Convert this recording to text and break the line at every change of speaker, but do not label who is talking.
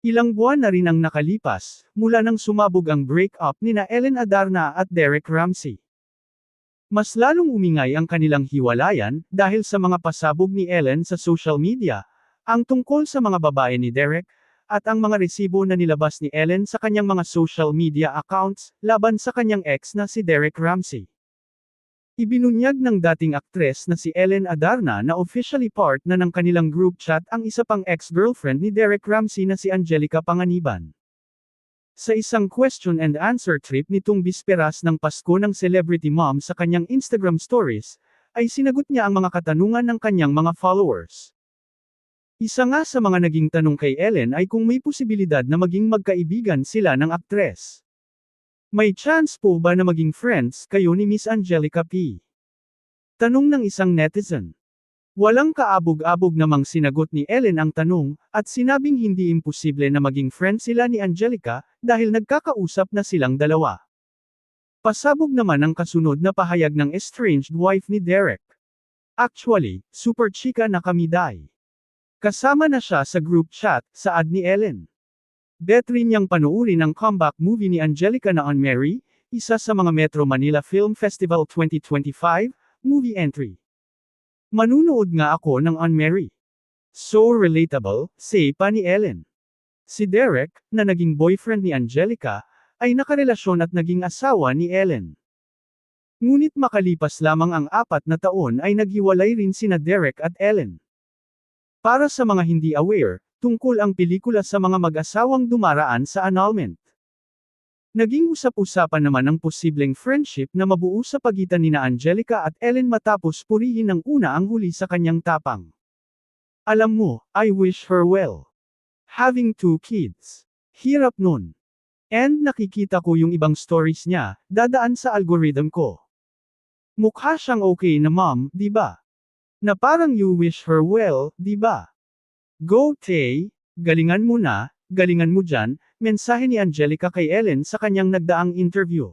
Ilang buwan na rin ang nakalipas, mula nang sumabog ang breakup nina Ellen Adarna at Derek Ramsey. Mas lalong umingay ang kanilang hiwalayan, dahil sa mga pasabog ni Ellen sa social media, ang tungkol sa mga babae ni Derek, at ang mga resibo na nilabas ni Ellen sa kanyang mga social media accounts, laban sa kanyang ex na si Derek Ramsey. Ibinunyag ng dating aktres na si Ellen Adarna na officially part na ng kanilang group chat ang isa pang ex-girlfriend ni Derek Ramsey na si Angelica Panganiban. Sa isang question and answer trip nitong bisperas ng Pasko ng celebrity mom sa kanyang Instagram stories, ay sinagot niya ang mga katanungan ng kanyang mga followers. Isa nga sa mga naging tanong kay Ellen ay kung may posibilidad na maging magkaibigan sila ng aktres. May chance po ba na maging friends kayo ni Miss Angelica P? Tanong ng isang netizen. Walang kaabog-abog namang sinagot ni Ellen ang tanong, at sinabing hindi imposible na maging friends sila ni Angelica, dahil nagkakausap na silang dalawa. Pasabog naman ang kasunod na pahayag ng estranged wife ni Derek. Actually, super chika na kami day. Kasama na siya sa group chat, saad ni Ellen. Bet rin niyang panuurin ang comeback movie ni Angelica na On Mary, isa sa mga Metro Manila Film Festival 2025, movie entry. Manunood nga ako ng On Mary. So relatable, say pa ni Ellen. Si Derek, na naging boyfriend ni Angelica, ay nakarelasyon at naging asawa ni Ellen. Ngunit makalipas lamang ang 4 na taon ay naghiwalay rin sina Derek at Ellen. Para sa mga hindi aware, tungkol ang pelikula sa mga mag-asawang dumaraan sa annulment. Naging usap-usapan naman ang posibleng friendship na mabuo sa pagitan nina Angelica at Ellen matapos purihin ng una ang huli sa kanyang tapang. Alam mo, I wish her well. Having 2 kids. Hirap nun. And nakikita ko yung ibang stories niya, dadaan sa algorithm ko. Mukha siyang okay na mom, di ba? Na parang you wish her well, di ba? Go Tay, galingan mo na, galingan mo dyan, mensahe ni Angelica kay Ellen sa kanyang nagdaang interview.